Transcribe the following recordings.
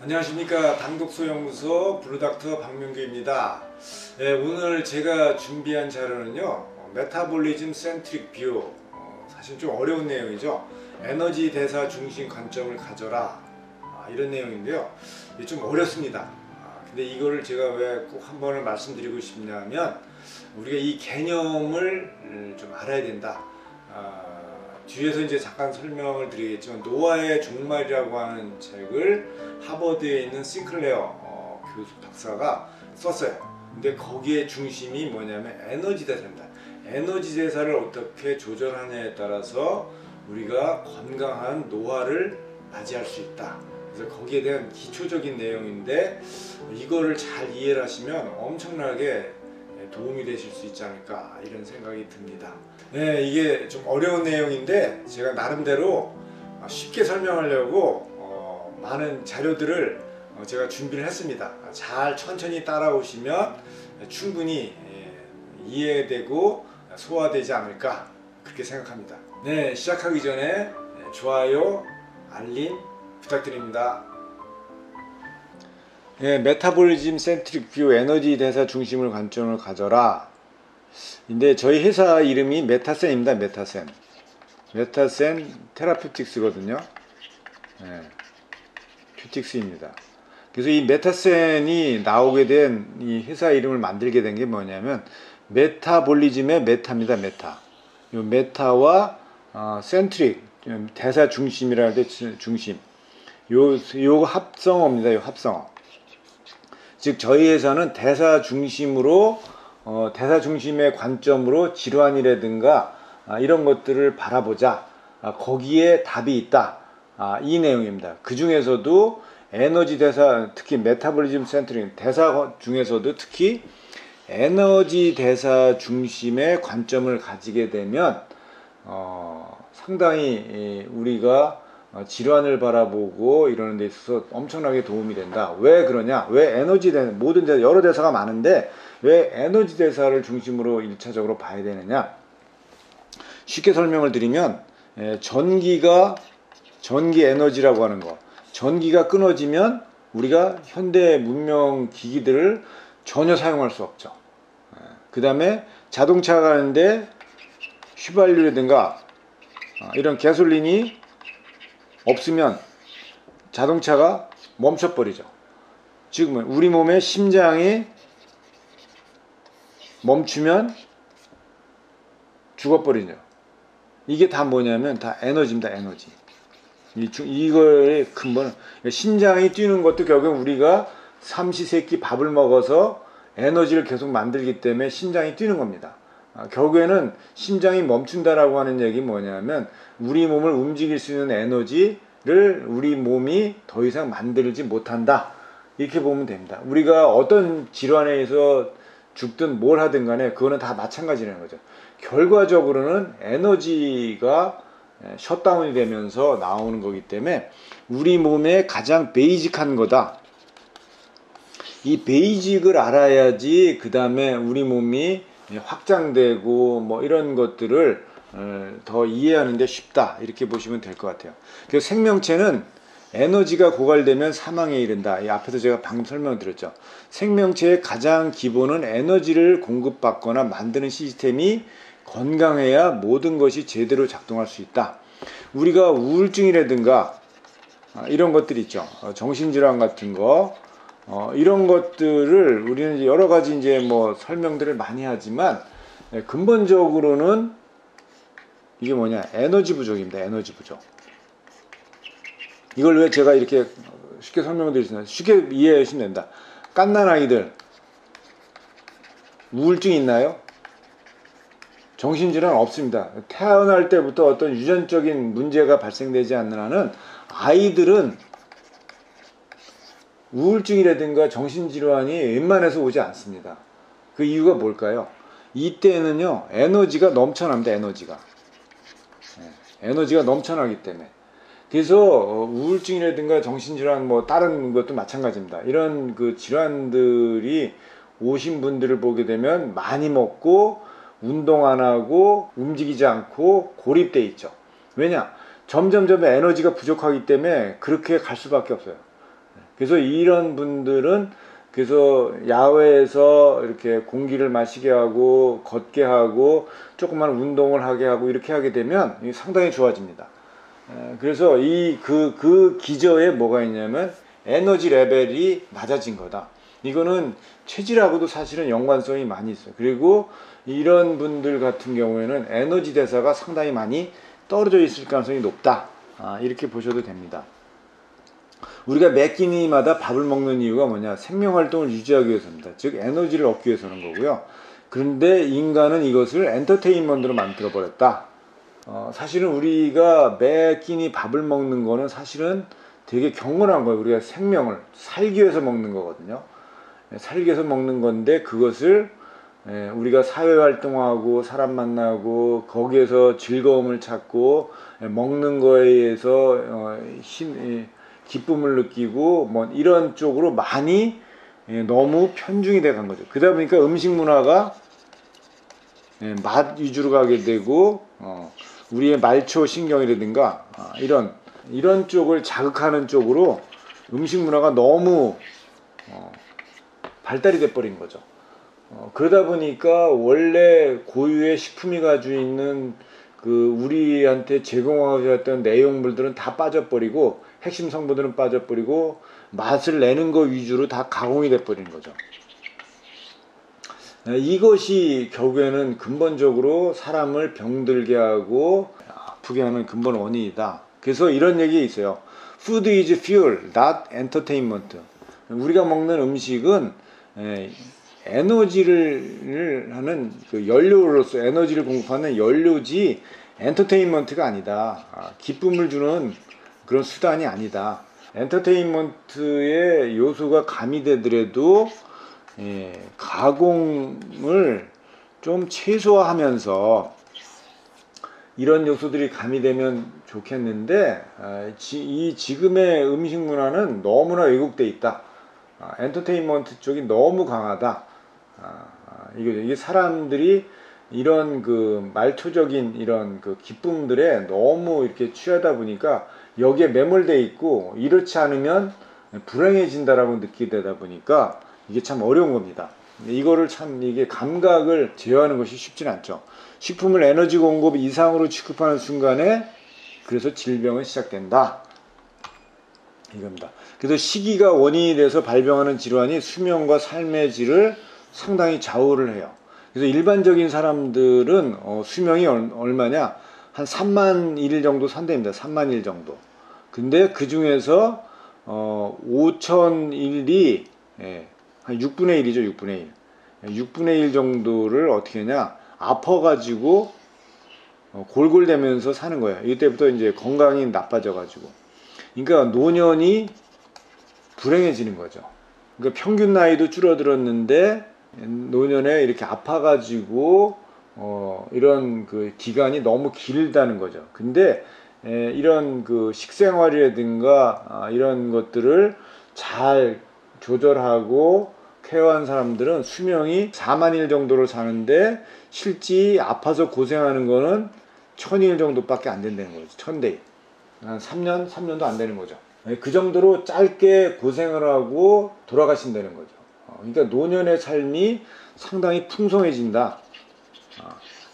안녕하십니까. 당독소연구소 블루닥터 박명규입니다. 네, 오늘 제가 준비한 자료는요, 메타볼리즘 센트릭 뷰, 사실 좀 어려운 내용이죠. 에너지 대사 중심 관점을 가져라, 이런 내용인데요. 좀 어렵습니다. 근데 이거를 제가 왜 꼭 한 번을 말씀드리고 싶냐면, 우리가 이 개념을 좀 알아야 된다. 뒤에서 이제 잠깐 설명을 드리겠지만, 노화의 종말이라고 하는 책을 하버드에 있는 싱클레어 교수 박사가 썼어요. 근데 거기에 중심이 뭐냐면 에너지 대사입니다. 에너지 대사를 어떻게 조절하냐에 따라서 우리가 건강한 노화를 맞이할 수 있다. 그래서 거기에 대한 기초적인 내용인데, 이거를 잘 이해를 하시면 엄청나게 도움이 되실 수 있지 않을까, 이런 생각이 듭니다. 네, 이게 좀 어려운 내용인데 제가 나름대로 쉽게 설명하려고 많은 자료들을 제가 준비를 했습니다. 잘 천천히 따라오시면 충분히 이해되고 소화되지 않을까, 그렇게 생각합니다. 네, 시작하기 전에 좋아요, 알림 부탁드립니다. 네, 메타볼리즘 센트릭 뷰, 에너지 대사 중심을 관점을 가져라. 근데 저희 회사 이름이 메타센입니다. 메타센 테라퓨틱스거든요. 네, 퓨틱스입니다. 그래서 이 메타센이 나오게 된, 이 회사 이름을 만들게 된 게 뭐냐면, 메타볼리즘의 메타입니다. 이 메타와 센트릭, 대사 중심이라는 데 중심, 요 합성어입니다. 요 합성어. 즉 저희 회사는 대사 중심으로, 대사 중심의 관점으로 질환이라든가 이런 것들을 바라보자. 거기에 답이 있다. 이 내용입니다. 그 중에서도 에너지 대사, 특히 메타볼리즘 센트릭, 대사 중에서도 특히 에너지 대사 중심의 관점을 가지게 되면 상당히 우리가 질환을 바라보고 이러는 데 있어서 엄청나게 도움이 된다. 왜 그러냐? 왜 에너지 대사, 모든 대사, 여러 대사가 많은데 왜 에너지 대사를 중심으로 1차적으로 봐야 되느냐? 쉽게 설명을 드리면, 전기 에너지라고 하는 거, 전기가 끊어지면 우리가 현대 문명 기기들을 전혀 사용할 수 없죠. 그 다음에 자동차가 가는데 휘발유라든가 이런 가솔린이 없으면 자동차가 멈춰버리죠. 지금은 우리 몸의 심장이 멈추면 죽어버리죠. 이게 다 뭐냐면 다 에너지입니다. 에너지. 이거의 근본은, 심장이 뛰는 것도 결국 우리가 삼시세끼 밥을 먹어서 에너지를 계속 만들기 때문에 심장이 뛰는 겁니다. 결국에는 심장이 멈춘다라고 하는 얘기 뭐냐면, 우리 몸을 움직일 수 있는 에너지를 우리 몸이 더 이상 만들지 못한다, 이렇게 보면 됩니다. 우리가 어떤 질환에 의해서 죽든 뭘 하든 간에 그거는 다 마찬가지라는 거죠. 결과적으로는 에너지가 셧다운이 되면서 나오는 거기 때문에 우리 몸의 가장 베이직한 거다. 이 베이직을 알아야지 그 다음에 우리 몸이 확장되고 뭐 이런 것들을 더 이해하는 데 쉽다, 이렇게 보시면 될 것 같아요. 그래서 생명체는 에너지가 고갈되면 사망에 이른다. 이 앞에서 제가 방금 설명드렸죠. 생명체의 가장 기본은 에너지를 공급받거나 만드는 시스템이 건강해야 모든 것이 제대로 작동할 수 있다. 우리가 우울증이라든가 이런 것들 있죠. 정신질환 같은 거, 이런 것들을 우리는 이제 여러 가지 이제 뭐 설명들을 많이 하지만, 근본적으로는 이게 뭐냐? 에너지 부족입니다. 에너지 부족. 이걸 왜 제가 이렇게 쉽게 설명을 드리시나요? 쉽게 이해해 주시면 됩니다. 갓난 아이들, 우울증 있나요? 정신질환 없습니다. 태어날 때부터 어떤 유전적인 문제가 발생되지 않는 한은 아이들은 우울증이라든가 정신질환이 웬만해서 오지 않습니다. 그 이유가 뭘까요? 이때는요, 에너지가 넘쳐납니다. 에너지가 넘쳐나기 때문에. 그래서 우울증이라든가 정신질환, 뭐 다른 것도 마찬가지입니다. 이런 그 질환들이 오신 분들을 보게 되면 많이 먹고 운동 안 하고 움직이지 않고 고립돼 있죠. 왜냐? 점점 에너지가 부족하기 때문에 그렇게 갈 수밖에 없어요. 그래서 이런 분들은 그래서 야외에서 이렇게 공기를 마시게 하고 걷게 하고 조그만 운동을 하게 하고 이렇게 하게 되면 상당히 좋아집니다. 그래서 그 기저에 뭐가 있냐면 에너지 레벨이 낮아진 거다. 이거는 체질하고도 사실은 연관성이 많이 있어요. 그리고 이런 분들 같은 경우에는 에너지 대사가 상당히 많이 떨어져 있을 가능성이 높다. 이렇게 보셔도 됩니다. 우리가 매 끼니마다 밥을 먹는 이유가 뭐냐? 생명활동을 유지하기 위해서입니다. 즉 에너지를 얻기 위해서 하는 거고요. 그런데 인간은 이것을 엔터테인먼트로 만들어버렸다. 사실은 우리가 매 끼니 밥을 먹는 거는 사실은 되게 경건한 거예요. 우리가 생명을 살기 위해서 먹는 거거든요. 살기 위해서 먹는 건데 그것을 우리가 사회활동하고 사람 만나고 거기에서 즐거움을 찾고 먹는 거에 의해서 기쁨을 느끼고 뭐 이런 쪽으로 많이 너무 편중이 돼 간 거죠. 그러다 보니까 음식 문화가 맛 위주로 가게 되고 우리의 말초 신경이라든가 이런 쪽을 자극하는 쪽으로 음식 문화가 너무 발달이 돼 버린 거죠. 그러다 보니까 원래 고유의 식품이 가지고 있는 그 우리한테 제공하고자 했던 내용물들은 다 빠져버리고 핵심 성분들은 빠져버리고 맛을 내는 거 위주로 다 가공이 돼버리는 거죠. 이것이 결국에는 근본적으로 사람을 병들게 하고 아프게 하는 근본 원인이다. 그래서 이런 얘기 있어요. Food is fuel, not entertainment. 우리가 먹는 음식은 에너지를 하는 그 연료로서 에너지를 공급하는 연료지 엔터테인먼트가 아니다. 기쁨을 주는 그런 수단이 아니다. 엔터테인먼트의 요소가 가미되더라도 가공을 좀 최소화하면서 이런 요소들이 가미되면 좋겠는데 이 지금의 음식 문화는 너무나 왜곡돼 있다. 엔터테인먼트 쪽이 너무 강하다. 이게 사람들이 이런 그 말초적인 이런 그 기쁨들에 너무 이렇게 취하다 보니까 여기에 매몰돼 있고 이렇지 않으면 불행해진다라고 느끼다 보니까 이게 참 어려운 겁니다. 이거를 참 이게 감각을 제어하는 것이 쉽진 않죠. 식품을 에너지 공급 이상으로 취급하는 순간에 그래서 질병은 시작된다. 이겁니다. 그래서 식이가 원인이 돼서 발병하는 질환이 수명과 삶의 질을 상당히 좌우를 해요. 그래서 일반적인 사람들은 수명이 얼마냐? 한 3만 일 정도 산답니다. 3만 일 정도. 근데 그 중에서 5,000일이 한 6분의 1이죠. 6분의 1. 6분의 1 정도를 어떻게 하냐? 아파가지고 골골대면서 사는 거예요. 이때부터 이제 건강이 나빠져가지고. 그러니까 노년이 불행해지는 거죠. 그러니까 평균 나이도 줄어들었는데 노년에 이렇게 아파가지고 이런 그 기간이 너무 길다는 거죠. 근데 이런 그 식생활이라든가 이런 것들을 잘 조절하고 케어한 사람들은 수명이 4만 일 정도를 사는데 실제 아파서 고생하는 거는 1,000일 정도밖에 안 된다는 거죠. 1,000대. 한 3년도 안 되는 거죠. 그 정도로 짧게 고생을 하고 돌아가신다는 거죠. 그러니까 노년의 삶이 상당히 풍성해진다.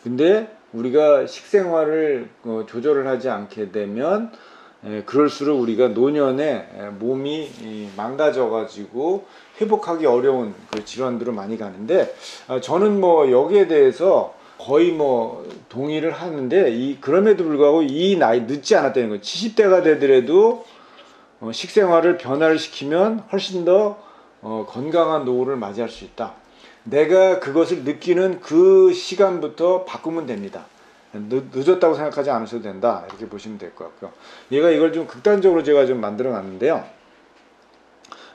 근데 우리가 식생활을 조절을 하지 않게 되면 그럴수록 우리가 노년에 몸이 망가져 가지고 회복하기 어려운 그 질환들을 많이 가는데 저는 뭐 여기에 대해서 거의 뭐 동의를 하는데 그럼에도 불구하고 이 나이 늦지 않았다는 거예요. 70대가 되더라도 식생활을 변화를 시키면 훨씬 더 건강한 노후를 맞이할 수 있다. 내가 그것을 느끼는 그 시간부터 바꾸면 됩니다. 늦었다고 생각하지 않으셔도 된다. 이렇게 보시면 될 것 같고요. 얘가 이걸 좀 극단적으로 제가 좀 만들어 놨는데요.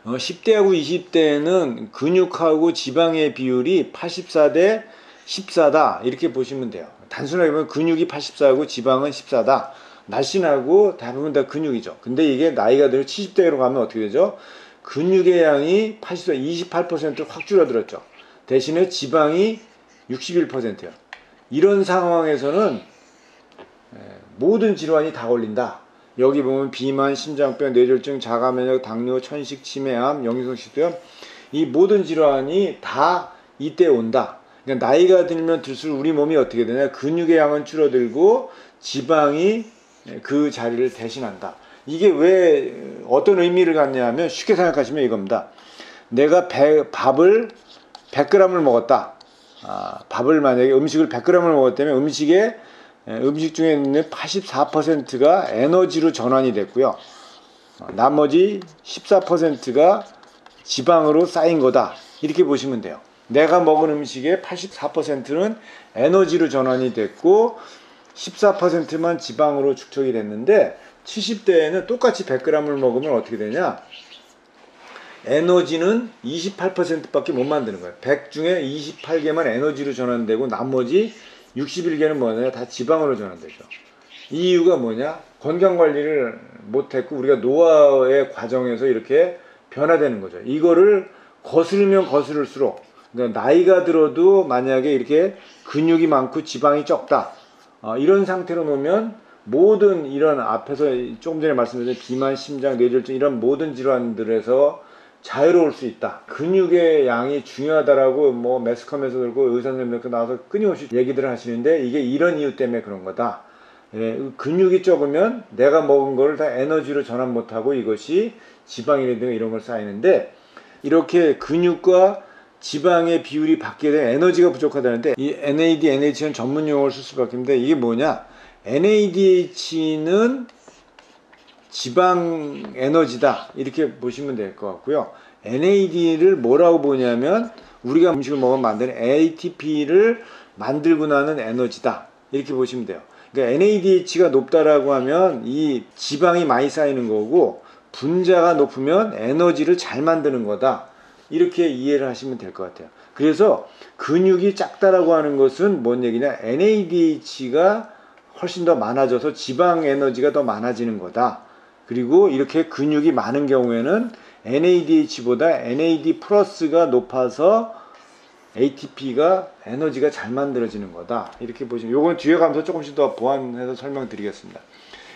10대하고 20대는 근육하고 지방의 비율이 84대 14다. 이렇게 보시면 돼요. 단순하게 보면 근육이 84고 지방은 14다. 날씬하고 대부분 다 근육이죠. 근데 이게 나이가 들어 70대로 가면 어떻게 되죠? 근육의 양이 28% 확 줄어들었죠. 대신에 지방이 61%예요. 이런 상황에서는 모든 질환이 다 걸린다. 여기 보면 비만, 심장병, 뇌졸중, 자가면역, 당뇨, 천식, 치매암, 역류성 식도염, 이 모든 질환이 다 이때 온다. 그러니까 나이가 들면 들수록 우리 몸이 어떻게 되냐, 근육의 양은 줄어들고 지방이 그 자리를 대신한다. 이게 왜 어떤 의미를 갖냐 하면 쉽게 생각하시면 이겁니다. 내가 밥을 100g을 먹었다. 밥을 만약에 음식을 100g을 먹었다면 음식 중에 있는 84%가 에너지로 전환이 됐고요. 나머지 14%가 지방으로 쌓인 거다. 이렇게 보시면 돼요. 내가 먹은 음식의 84%는 에너지로 전환이 됐고 14%만 지방으로 축적이 됐는데 70대에는 똑같이 100g을 먹으면 어떻게 되냐? 에너지는 28%밖에 못 만드는 거예요. 100 중에 28개만 에너지로 전환되고 나머지 61개는 뭐냐? 다 지방으로 전환되죠. 이 이유가 뭐냐? 건강관리를 못했고 우리가 노화의 과정에서 이렇게 변화되는 거죠. 이거를 거스르면 거스를수록, 그러니까 나이가 들어도 만약에 이렇게 근육이 많고 지방이 적다, 이런 상태로 놓으면 모든 이런 앞에서 조금 전에 말씀드린 비만, 심장, 뇌졸중 이런 모든 질환들에서 자유로울 수 있다. 근육의 양이 중요하다라고 뭐 매스컴에서 들고 의사 선생님들 나와서 끊임없이 얘기들을 하시는데 이게 이런 이유 때문에 그런 거다. 근육이 적으면 내가 먹은 거를 다 에너지로 전환 못하고 이것이 지방이라든가 이런 걸 쌓이는데, 이렇게 근육과 지방의 비율이 바뀌게 되면 에너지가 부족하다는데, 이 NAD, NH는 전문 용어를 쓸 수밖에 없는데 이게 뭐냐? NADH는 지방 에너지다, 이렇게 보시면 될 것 같고요. NAD를 뭐라고 보냐면 우리가 음식을 먹으면 만드는 ATP를 만들고 나는 에너지다, 이렇게 보시면 돼요. 그러니까 NADH가 높다라고 하면 이 지방이 많이 쌓이는 거고 분자가 높으면 에너지를 잘 만드는 거다, 이렇게 이해를 하시면 될 것 같아요. 그래서 근육이 작다라고 하는 것은 뭔 얘기냐? NADH가 훨씬 더 많아져서 지방 에너지가 더 많아지는 거다. 그리고 이렇게 근육이 많은 경우에는 NADH보다 NAD 플러스가 높아서 ATP가 에너지가 잘 만들어지는 거다, 이렇게 보시면, 요건 뒤에 가면서 조금씩 더 보완해서 설명드리겠습니다.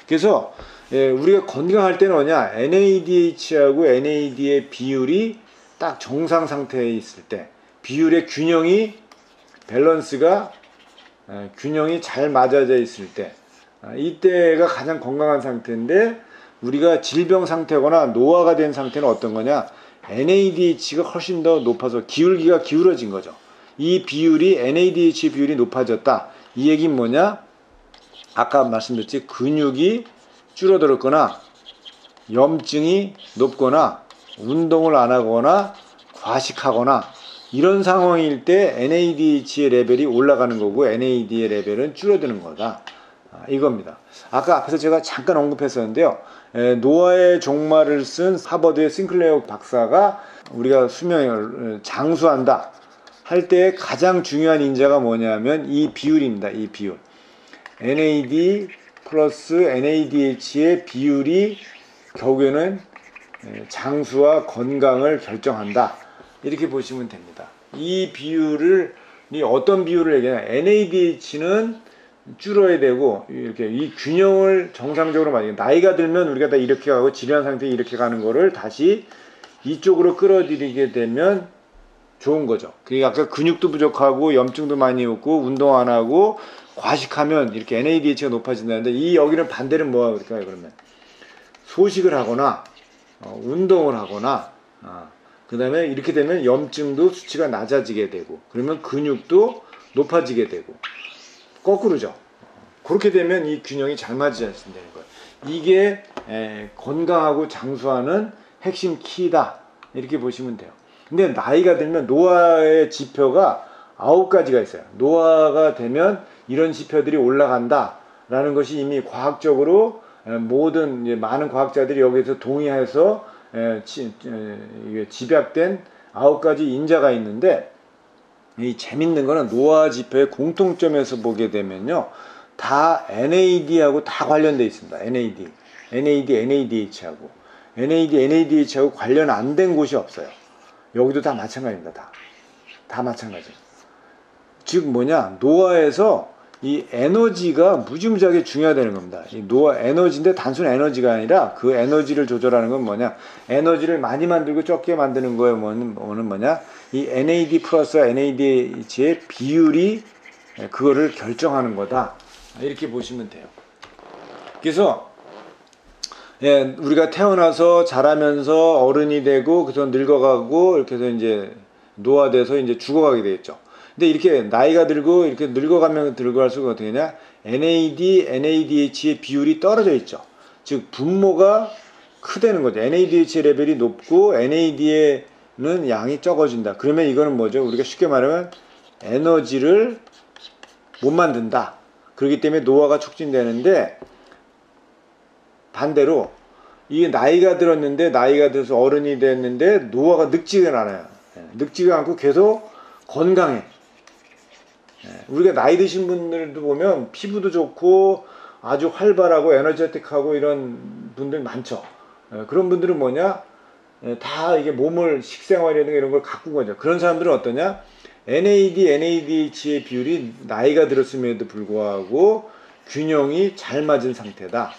그래서 우리가 건강할 때는 뭐냐? NADH하고 NAD의 비율이 딱 정상 상태에 있을 때, 비율의 밸런스가 균형이 잘 맞아져 있을 때, 이때가 가장 건강한 상태인데, 우리가 질병 상태거나 노화가 된 상태는 어떤 거냐? NADH가 훨씬 더 높아서 기울기가 기울어진 거죠. 이 비율이, NADH 비율이 높아졌다. 이 얘기는 뭐냐? 아까 말씀드렸지, 근육이 줄어들었거나 염증이 높거나 운동을 안 하거나 과식하거나 이런 상황일 때 NADH의 레벨이 올라가는 거고 NAD의 레벨은 줄어드는 거다, 이겁니다. 아까 앞에서 제가 잠깐 언급했었는데요. 노화의 종말을 쓴 하버드의 싱클레어 박사가 우리가 수명을 장수한다 할 때 가장 중요한 인자가 뭐냐면 이 비율입니다. 이 비율. NAD 플러스 NADH의 비율이 결국에는 장수와 건강을 결정한다, 이렇게 보시면 됩니다. 이 비율이 어떤 비율을 얘기하냐? NADH는 줄어야 되고 이렇게 이 균형을 정상적으로 맞게, 나이가 들면 우리가 다 이렇게 가고 질환 상태에 이렇게 가는 거를 다시 이쪽으로 끌어들이게 되면 좋은 거죠. 그러니까 아까 근육도 부족하고 염증도 많이 오고 운동 안 하고 과식하면 이렇게 NADH가 높아진다는데, 이 여기는 반대는 뭐가 그럴까요? 그러면 소식을 하거나 운동을 하거나 그 다음에 이렇게 되면 염증도 수치가 낮아지게 되고 그러면 근육도 높아지게 되고 거꾸로죠. 그렇게 되면 이 균형이 잘 맞지 않는다는 거예요. 이게 건강하고 장수하는 핵심 키다, 이렇게 보시면 돼요. 근데 나이가 들면 노화의 지표가 9가지가 있어요. 노화가 되면 이런 지표들이 올라간다 라는 것이 이미 과학적으로 많은 과학자들이 여기서 동의해서 집약된 9가지 인자가 있는데, 이 재밌는 거는 노화 지표의 공통점에서 보게 되면요, 다 NAD하고 다 관련되어 있습니다. NAD, NADH하고 NADH하고 관련 안 된 곳이 없어요. 여기도 다 마찬가지입니다. 다 마찬가지. 즉 뭐냐, 노화에서 이 에너지가 무지무지하게 중요하다는 겁니다. 이 노화 에너지인데 단순 에너지가 아니라 그 에너지를 조절하는 건 뭐냐? 에너지를 많이 만들고 적게 만드는 거에 뭐냐? 이 NAD 플러스 NADH의 비율이 그거를 결정하는 거다. 이렇게 보시면 돼요. 그래서 우리가 태어나서 자라면서 어른이 되고 그래서 늙어가고 이렇게 해서 이제 노화돼서 이제 죽어가게 되겠죠. 근데 이렇게 나이가 들고 이렇게 늙어가면 늙어갈수록 어떻게 되냐? NAD, NADH의 비율이 떨어져 있죠. 즉 분모가 크다는 거죠. NADH 레벨이 높고 NAD는 양이 적어진다. 그러면 이거는 뭐죠? 우리가 쉽게 말하면 에너지를 못 만든다. 그렇기 때문에 노화가 촉진되는데, 반대로 이 나이가 들었는데 나이가 들어서 어른이 됐는데 노화가 늙지가 않아요. 늙지가 않고 계속 건강해. 우리가 나이 드신 분들도 보면 피부도 좋고 아주 활발하고 에너제틱하고 이런 분들 많죠. 그런 분들은 뭐냐? 다 이게 몸을 식생활이라든가 이런 걸 가꾼 거죠. 그런 사람들은 어떠냐? NAD, NADH의 비율이 나이가 들었음에도 불구하고 균형이 잘 맞은 상태다.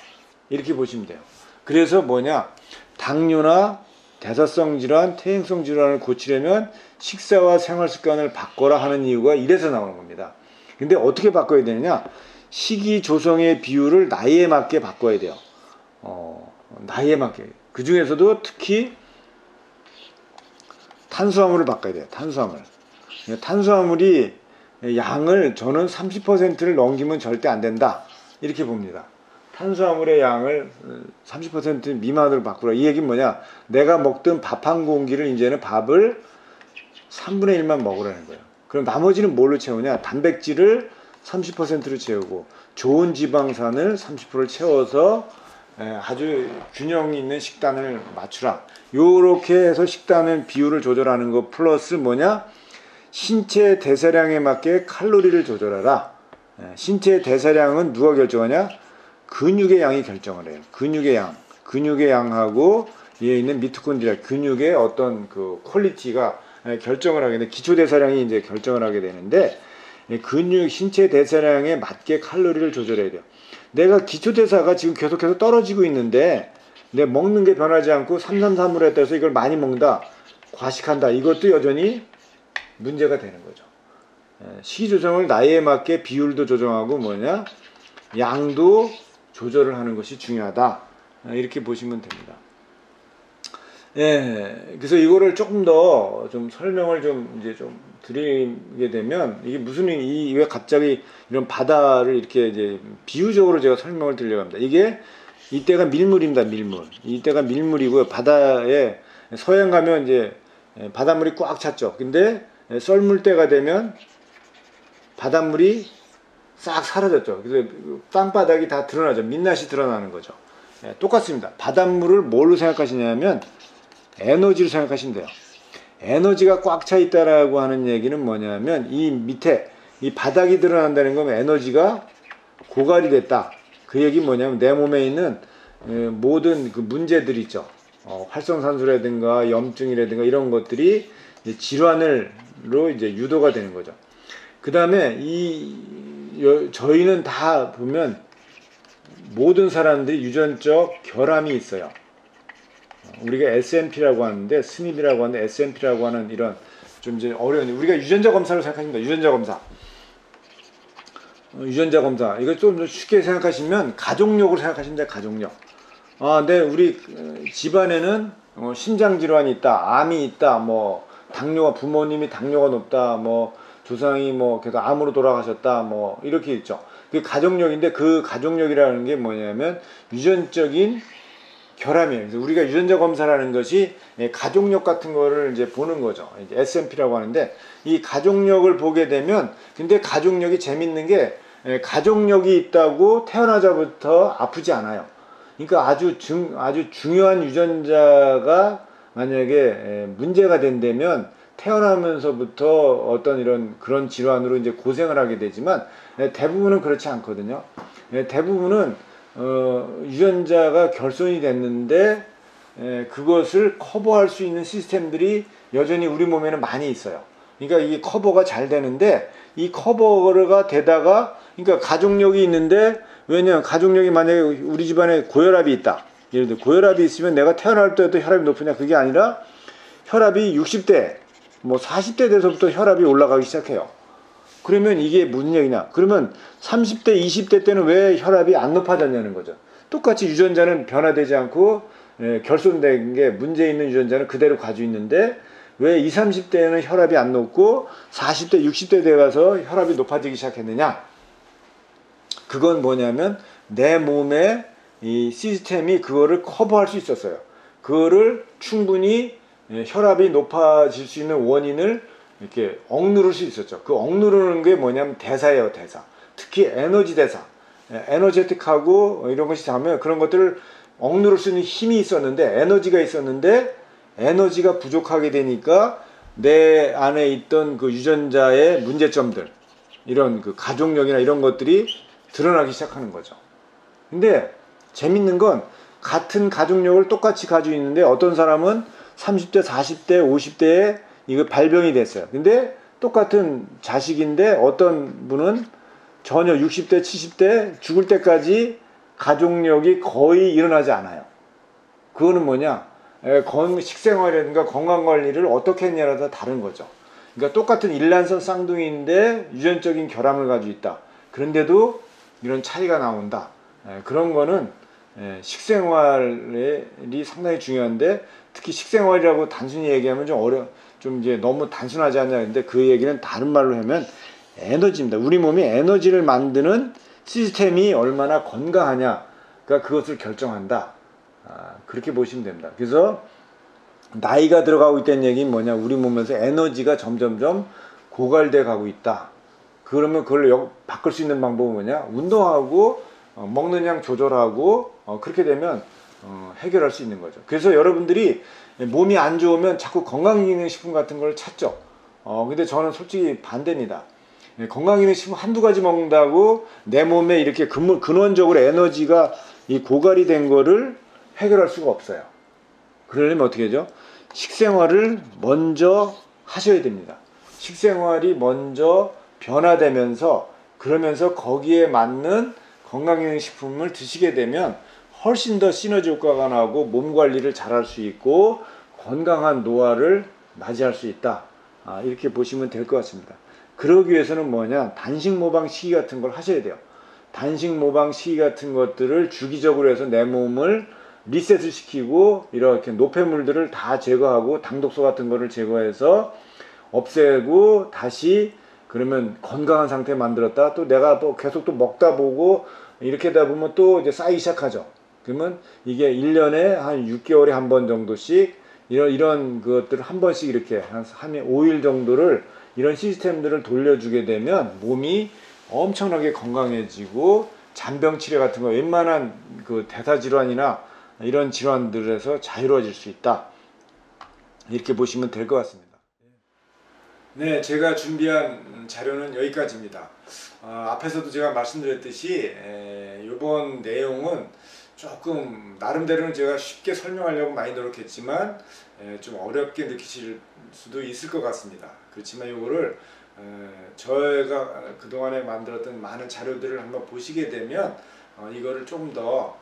이렇게 보시면 돼요. 그래서 뭐냐? 당뇨나 대사성 질환, 퇴행성 질환을 고치려면 식사와 생활 습관을 바꿔라 하는 이유가 이래서 나오는 겁니다. 근데 어떻게 바꿔야 되느냐? 식이 조성의 비율을 나이에 맞게 바꿔야 돼요. 나이에 맞게. 그 중에서도 특히 탄수화물을 바꿔야 돼요. 탄수화물이 양을 저는 30%를 넘기면 절대 안 된다. 이렇게 봅니다. 탄수화물의 양을 30% 미만으로 바꾸라. 이 얘기는 뭐냐? 내가 먹던 밥 한 공기를 이제는 밥을 3분의 1만 먹으라는 거예요. 그럼 나머지는 뭘로 채우냐? 단백질을 30%로 채우고 좋은 지방산을 30%를 채워서 아주 균형 있는 식단을 맞추라. 요렇게 해서 식단의 비율을 조절하는 거 플러스 뭐냐? 신체 대사량에 맞게 칼로리를 조절하라. 신체 대사량은 누가 결정하냐? 근육의 양이 결정을 해요. 근육의 양하고 얘에 있는 미토콘드리아, 근육의 어떤 그 퀄리티가 결정을 하게 돼. 기초 대사량이 이제 결정을 하게 되는데, 근육 신체 대사량에 맞게 칼로리를 조절해야 돼요. 내가 기초 대사가 지금 계속해서 떨어지고 있는데 내 먹는 게 변하지 않고 333으로 따라서 이걸 많이 먹는다, 과식한다, 이것도 여전히 문제가 되는 거죠. 식이 조정을 나이에 맞게 비율도 조정하고 뭐냐? 양도 조절을 하는 것이 중요하다. 이렇게 보시면 됩니다. 그래서 이거를 조금 더 좀 설명을 좀 이제 좀 드리게 되면, 이게 무슨 왜 갑자기 이런 바다를 이렇게 이제 비유적으로 제가 설명을 드리려고 합니다. 이때가 밀물입니다. 이때가 밀물이고요. 바다에 서해안 가면 이제 바닷물이 꽉 찼죠. 근데 썰물 때가 되면 바닷물이 싹 사라졌죠. 그래서 땅바닥이 다 드러나죠. 민낯이 드러나는 거죠. 똑같습니다. 바닷물을 뭘로 생각하시냐면 에너지로 생각하시면 돼요. 에너지가 꽉 차 있다라고 하는 얘기는 뭐냐면 이 밑에 이 바닥이 드러난다는 건 에너지가 고갈이 됐다. 그 얘기 뭐냐면 내 몸에 있는 모든 그 문제들 있죠. 활성산소라든가 염증이라든가 이런 것들이 이제 질환으로 이제 유도가 되는 거죠. 그 다음에 저희는 다 보면 모든 사람들이 유전적 결함이 있어요. 우리가 SNP라고 하는데, 스닙이라고 하는데 SNP라고 하는 이런 좀 이제 어려운, 우리가 유전자 검사를 생각하십니다. 유전자 검사. 이거 좀 쉽게 생각하시면 가족력으로 생각하시면 돼요. 가족력. 네, 우리 집안에는 심장 질환이 있다, 암이 있다, 뭐 부모님이 당뇨가 높다, 뭐 조상이 뭐 계속 암으로 돌아가셨다, 뭐 이렇게 있죠. 그 가족력인데, 그 가족력이라는 게 뭐냐면 유전적인 결함이에요. 그래서 우리가 유전자 검사라는 것이 가족력 같은 거를 이제 보는 거죠. 이제 SNP라고 하는데, 이 가족력을 보게 되면, 근데 가족력이 재밌는 게 가족력이 있다고 태어나자부터 아프지 않아요. 그러니까 아주 중요한 유전자가 만약에 문제가 된다면 태어나면서부터 어떤 그런 질환으로 이제 고생을 하게 되지만, 대부분은 그렇지 않거든요. 대부분은 유전자가 결손이 됐는데 그것을 커버할 수 있는 시스템들이 여전히 우리 몸에는 많이 있어요. 그러니까 이게 커버가 잘 되는데, 이 커버가 되다가, 그러니까 가족력이 있는데, 왜냐면 가족력이 만약에 우리 집안에 고혈압이 있다, 예를 들어 고혈압이 있으면 내가 태어날 때도 혈압이 높으냐, 그게 아니라 혈압이 60대 뭐 40대 돼서부터 혈압이 올라가기 시작해요. 그러면 이게 무슨 얘기냐, 그러면 30대 20대 때는 왜 혈압이 안 높아졌냐는 거죠. 똑같이 유전자는 변화되지 않고 결손된 게 문제 있는 유전자는 그대로 가지고 있는데, 왜 20, 30대에는 혈압이 안 높고 40대 60대 돼 가서 혈압이 높아지기 시작했느냐. 그건 뭐냐면 내 몸의 이 시스템이 그거를 커버할 수 있었어요. 그거를 충분히 혈압이 높아질 수 있는 원인을 이렇게 억누를 수 있었죠. 그 억누르는 게 뭐냐면 대사예요, 대사. 특히 에너지 대사. 에너제틱하고 이런 것이 자면 그런 것들을 억누를 수 있는 힘이 있었는데, 에너지가 있었는데, 에너지가 부족하게 되니까 내 안에 있던 그 유전자의 문제점들, 이런 그 가족력이나 이런 것들이 드러나기 시작하는 거죠. 근데 재밌는 건 같은 가족력을 똑같이 가지고 있는데 어떤 사람은 30대, 40대, 50대에 이거 발병이 됐어요. 근데 똑같은 자식인데 어떤 분은 전혀 60대, 70대 죽을 때까지 가족력이 거의 일어나지 않아요. 그거는 뭐냐? 식생활이라든가 건강관리를 어떻게 했냐에 따라 다른 거죠. 그러니까 똑같은 일란성 쌍둥이인데 유전적인 결함을 가지고 있다. 그런데도 이런 차이가 나온다. 그런 거는 식생활이 상당히 중요한데, 특히 식생활이라고 단순히 얘기하면 좀 이제 너무 단순하지 않냐. 근데 그 얘기는 다른 말로 하면 에너지입니다. 우리 몸이 에너지를 만드는 시스템이 얼마나 건강하냐가 그것을 결정한다. 그렇게 보시면 됩니다. 그래서 나이가 들어가고 있다는 얘기는 뭐냐, 우리 몸에서 에너지가 점점점 고갈돼 가고 있다. 그러면 그걸 바꿀 수 있는 방법은 뭐냐, 운동하고 먹는 양 조절하고 그렇게 되면 해결할 수 있는 거죠. 그래서 여러분들이 몸이 안 좋으면 자꾸 건강기능식품 같은 걸 찾죠. 근데 저는 솔직히 반대입니다. 건강기능식품 한두 가지 먹는다고 내 몸에 이렇게 근원적으로 에너지가 이 고갈이 된 거를 해결할 수가 없어요. 그러려면 어떻게 하죠? 식생활을 먼저 하셔야 됩니다. 식생활이 먼저 변화되면서, 그러면서 거기에 맞는 건강기능식품을 드시게 되면 훨씬 더 시너지 효과가 나고 몸 관리를 잘할 수 있고 건강한 노화를 맞이할 수 있다. 이렇게 보시면 될 것 같습니다. 그러기 위해서는 뭐냐, 단식 모방 시기 같은 걸 하셔야 돼요. 단식 모방 시기 같은 것들을 주기적으로 해서 내 몸을 리셋을 시키고 이렇게 노폐물들을 다 제거하고 당독소 같은 거를 제거해서 없애고 다시, 그러면 건강한 상태 만들었다. 또 내가 또 계속 또 먹다 보고 이렇게 하다 보면 또 이제 쌓이기 시작하죠. 그러면 이게 1년에 한 6개월에 한 번 정도씩 이런 것들을 한 번씩 이렇게 한 5일 정도를 이런 시스템들을 돌려주게 되면 몸이 엄청나게 건강해지고 잔병 치레 같은 거, 웬만한 그 대사 질환이나 이런 질환들에서 자유로워질 수 있다. 이렇게 보시면 될 것 같습니다. 네, 제가 준비한 자료는 여기까지입니다. 앞에서도 제가 말씀드렸듯이 이번 내용은 조금 나름대로는 제가 쉽게 설명하려고 많이 노력했지만 좀 어렵게 느끼실 수도 있을 것 같습니다. 그렇지만 이거를 저희가 그동안에 만들었던 많은 자료들을 한번 보시게 되면 이거를 조금 더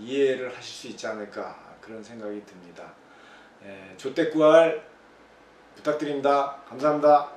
이해를 하실 수 있지 않을까, 그런 생각이 듭니다. 조댓구알 부탁드립니다. 감사합니다.